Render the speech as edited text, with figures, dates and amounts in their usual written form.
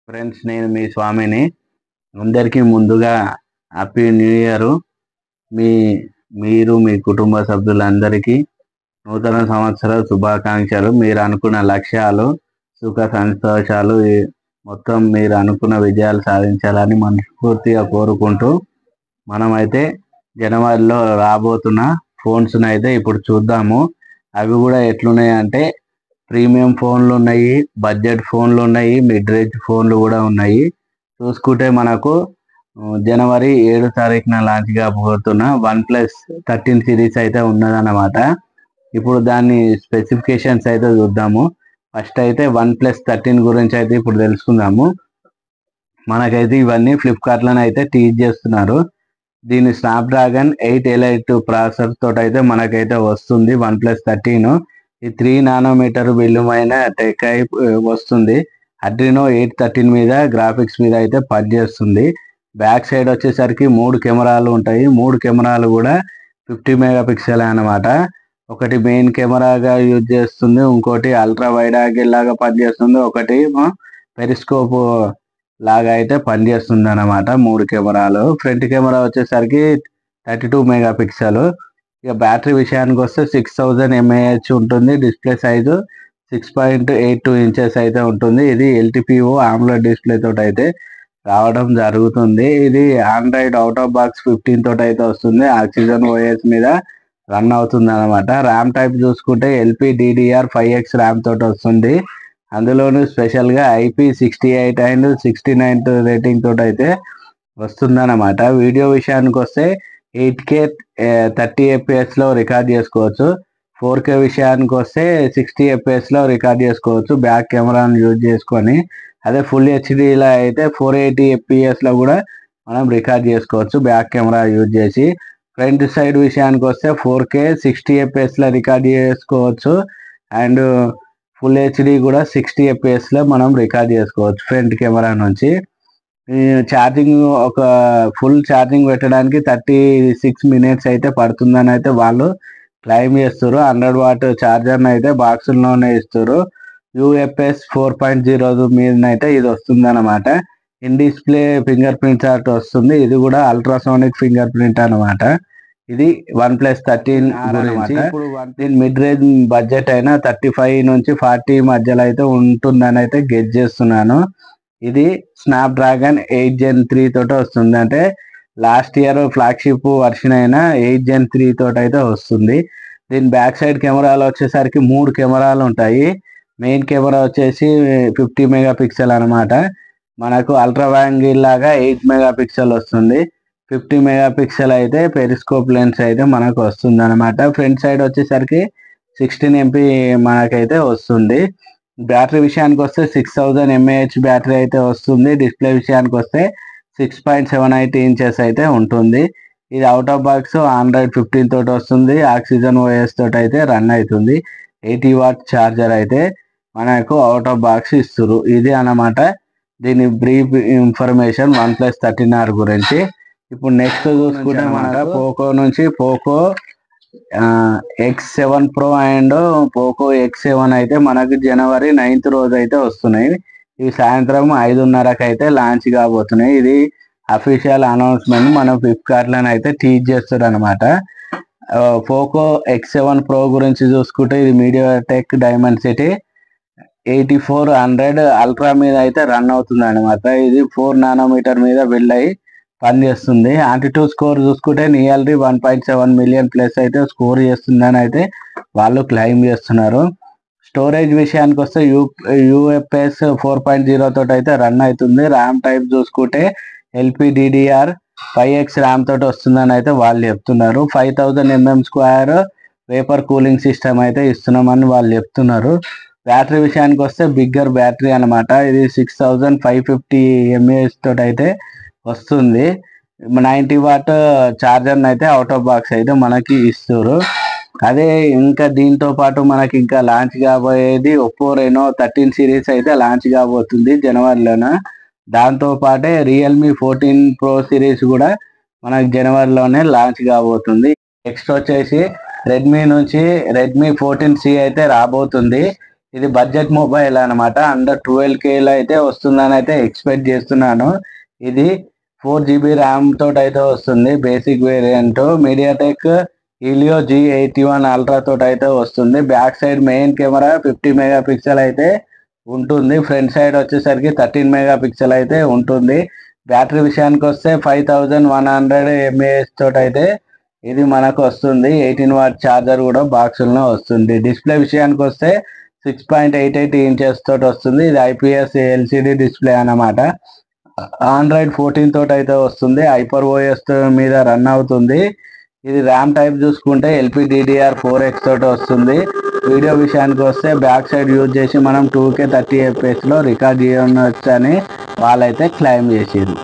Friends, నేను మీ స్వామిని. అందరికీ ముందుగా హ్యాపీ న్యూ ఇయర్. మీ మీరు మీ కుటుంబ సభ్యులందరికీ నూతన సంవత్సర శుభాకాంక్షలు. మీరు అనుకున్న లక్ష్యాలు, సుఖ సంతోషాలు మొత్తం మీరు అనుకున్న విజయాలు సాధించాలని మనస్ఫూర్తిగా కోరుకుంటూ, మనమైతే జనవరిలో రాబోతున్న ఫోన్స్ అయితే ఇప్పుడు చూద్దాము. అవి కూడా ఎట్లున్నాయంటే ప్రీమియం ఫోన్లు ఉన్నాయి, బడ్జెట్ ఫోన్లు ఉన్నాయి, మిడ్ రేంజ్ ఫోన్లు కూడా ఉన్నాయి. చూసుకుంటే మనకు జనవరి 7 తారీఖున లాంచ్ కాబోతున్న OnePlus 13 సిరీస్ అయితే ఉన్నదన్నమాట. ఇప్పుడు దాని స్పెసిఫికేషన్స్ అయితే చూద్దాము. ఫస్ట్ అయితే OnePlus 13 గురించి అయితే ఇప్పుడు తెలుసుకుందాము. మనకైతే ఇవన్నీ ఫ్లిప్కార్ట్లోనే అయితే టీచ్ చేస్తున్నారు. దీని స్నాప్డ్రాగన్ 8 ఎలైట్ ప్రాసెసర్ తోటి అయితే మనకైతే వస్తుంది OnePlus 13. ఈ 3 నానోమీటర్ విలువైన టెక్ వస్తుంది. అడ్రినో 813 మీద గ్రాఫిక్స్ మీద అయితే పనిచేస్తుంది. బ్యాక్ సైడ్ వచ్చేసరికి 3 కెమెరాలు ఉంటాయి. 3 కెమెరాలు కూడా 50 మెగాపిక్సెల్ అనమాట. ఒకటి మెయిన్ కెమెరాగా యూజ్ చేస్తుంది, ఇంకోటి అల్ట్రా వైడ్ యాంగిల్ లాగా పనిచేస్తుంది, ఒకటి పెరిస్కోప్ లాగా అయితే పనిచేస్తుంది అనమాట. 3 కెమెరాలు. ఫ్రంట్ కెమెరా వచ్చేసరికి 32 మెగాపిక్సెల్. ఇక బ్యాటరీ విషయానికి వస్తే 6000 mAh ఉంటుంది. డిస్ప్లే సైజు 6.82 ఇంచెస్ అయితే ఉంటుంది. ఇది LTPO AMOLED డిస్ప్లే తోటి అయితే రావడం జరుగుతుంది. ఇది ఆండ్రాయిడ్ అవుట్ ఆఫ్ బాక్స్ 15 తోటి అయితే వస్తుంది. ఆక్సిజన్ OS మీద రన్ అవుతుంది అనమాట. ర్యామ్ టైప్ చూసుకుంటే LPDDR5X ర్యామ్ తోటి వస్తుంది. అందులోనూ స్పెషల్గా IP68 అండ్ 69 రేటింగ్ తోటి అయితే వస్తుందన్నమాట. వీడియో విషయానికి వస్తే 8K 30 FPS లో రికార్డ్ చేసుకోవచ్చు. 4K విషయానికి వస్తే 60 FPS లో రికార్డ్ చేసుకోవచ్చు బ్యాక్ కెమెరాను యూజ్ చేసుకొని. అదే ఫుల్ హెచ్డీలో అయితే 480 FPS లో కూడా మనం రికార్డ్ చేసుకోవచ్చు బ్యాక్ కెమెరా యూజ్ చేసి. ఫ్రంట్ సైడ్ విషయానికి వస్తే 4K 60 FPS లో రికార్డ్ చేసుకోవచ్చు అండ్ ఫుల్ హెచ్డి కూడా 60 FPS లో మనం రికార్డ్ చేసుకోవచ్చు ఫ్రంట్ కెమెరా నుంచి. ఛార్జింగ్ ఒక ఫుల్ ఛార్జింగ్ పెట్టడానికి 36 మినిట్స్ అయితే పడుతుందని అయితే వాళ్ళు క్లైమ్ చేస్తారు. 100 వాట్ ఛార్జర్ని అయితే బాక్సుల్లోనే ఇస్తారు. UFS 4.0 మీదనైతే ఇది వస్తుంది అనమాట. In display finger print art వస్తుంది. ఇది కూడా అల్ట్రాసోనిక్ ఫింగర్ ప్రింట్ అనమాట. ఇది OnePlus 13 గురించి. ఇప్పుడు దీని మిడ్ రేంజ్ బడ్జెట్ అయినా 35 నుంచి 40 మధ్యలో అయితే ఉంటుందని అయితే గెస్ చేస్తున్నాను. ఇది స్నాప్డ్రాగన్ 8 Gen 3 తోటి వస్తుంది. అంటే లాస్ట్ ఇయర్ ఫ్లాగ్షిప్ వర్షన్ అయినా 8 Gen 3 తోటి అయితే వస్తుంది. దీని బ్యాక్ సైడ్ కెమెరాలు వచ్చేసరికి 3 కెమెరాలు ఉంటాయి. మెయిన్ కెమెరా వచ్చేసి 50 మెగాపిక్సెల్ అనమాట. మనకు అల్ట్రా యాంగిల్ లాగా 8 మెగాపిక్సెల్ వస్తుంది. 50 మెగాపిక్సెల్ అయితే పెరిస్కోప్ లెన్స్ అయితే మనకు వస్తుంది అనమాట. ఫ్రంట్ సైడ్ వచ్చేసరికి 16 MP మనకైతే వస్తుంది. బ్యాటరీ విషయానికి వస్తే 6000 mAh బ్యాటరీ అయితే వస్తుంది. డిస్ప్లే విషయానికి వస్తే 6.78 ఇంచెస్ అయితే ఉంటుంది. ఇది అవుట్ ఆఫ్ బాక్స్ ఆండ్రాయిడ్ 15 తోటి వస్తుంది. ఆక్సిజన్ OS తోటి అయితే రన్ అవుతుంది. 80 వాట్ ఛార్జర్ అయితే మనకు అవుట్ ఆఫ్ బాక్స్ ఇస్తారు. ఇది అన్నమాట దీని బ్రీఫ్ ఇన్ఫర్మేషన్ OnePlus 13R గురించి. ఇప్పుడు నెక్స్ట్ చూసుకుంటే మనకు పోకో నుంచి Poco X7 Pro and Poco X7 అయితే మనకు జనవరి 9th రోజు అయితే వస్తున్నాయి. ఇవి సాయంత్రం 5:30కి అయితే లాంచ్ కాబోతున్నాయి. ఇది అఫీషియల్ అనౌన్స్మెంట్ మన ఫ్లిప్కార్ట్లోనే అయితే టీచ్ చేస్తారు అనమాట. పోకో X7 Pro గురించి చూసుకుంటే ఇది MediaTek Dimensity 8400 అల్ట్రా మీద అయితే రన్ అవుతుంది అనమాట. ఇది 4 నానోమీటర్ మీద బిల్డ్ అయ్యి పనిచేస్తుంది. ఆంటిట్యూడ్ స్కోర్ చూసుకుంటే నియర్లీ 1.7 మిలియన్ ప్లస్ అయితే స్కోర్ చేస్తుందని అయితే వాళ్ళు క్లైమ్ చేస్తున్నారు. స్టోరేజ్ విషయానికి వస్తే UFS 4.0 తోటి అయితే రన్ అవుతుంది. ర్యామ్ టైప్ చూసుకుంటే LPDDR5X ర్యామ్ తోటి వస్తుందని అయితే వాళ్ళు చెప్తున్నారు. 5000 mm² వేపర్ కూలింగ్ సిస్టమ్ అయితే ఇస్తున్నామని వాళ్ళు చెప్తున్నారు. బ్యాటరీ విషయానికి వస్తే బిగ్గర్ బ్యాటరీ అనమాట. ఇది 6550 mAh తోటి అయితే వస్తుంది. 90 వాట్ ఛార్జర్ని అయితే అవుట్ ఆఫ్ బాక్స్ అయితే మనకి ఇస్తారు. అదే ఇంకా దీంతో పాటు మనకి ఇంకా లాంచ్ కాబోయేది ఒప్పో రెనో 13 సిరీస్ అయితే లాంచ్ కాబోతుంది జనవరిలోన. దాంతో పాటే Realme 14 Pro సిరీస్ కూడా మనకి జనవరిలోనే లాంచ్ కాబోతుంది. నెక్స్ట్ వచ్చేసి రెడ్మీ నుంచి Redmi 14C అయితే రాబోతుంది. ఇది బడ్జెట్ మొబైల్ అనమాట. అండర్ 12Kలో అయితే వస్తుందని అయితే ఎక్స్పెక్ట్ చేస్తున్నాను. ఇది 4GB ర్యామ్ తోటి అయితే వస్తుంది. Basic variant MediaTek Helio G81 ultra తోటి అయితే వస్తుంది. Back side main camera 50 megapixel అయితే ఉంటుంది. ఫ్రంట్ సైడ్ వచ్చేసరికి 13 మెగాపిక్సెల్ అయితే ఉంటుంది. బ్యాటరీ విషయానికి వస్తే 5100 mAh తోటి అయితే ఇది మనకు వస్తుంది. 18W ఛార్జర్ కూడా బాక్సుల్లో వస్తుంది. డిస్ప్లే విషయానికి వస్తే 6.88 ఇంచెస్ తోటి వస్తుంది. ఇది IPS LCD డిస్ప్లే అన్నమాట. ఆండ్రాయిడ్ 14 తోటి అయితే వస్తుంది. HyperOS మీద రన్ అవుతుంది. ఇది ర్యామ్ టైప్ చూసుకుంటే LPDDR4X తోటి వస్తుంది. వీడియో విషయానికి వస్తే బ్యాక్ సైడ్ యూజ్ చేసి మనం 2K 30 FPS లో రికార్డ్ చేయవచ్చు అని వాళ్ళైతే క్లెయిమ్ చేసారు.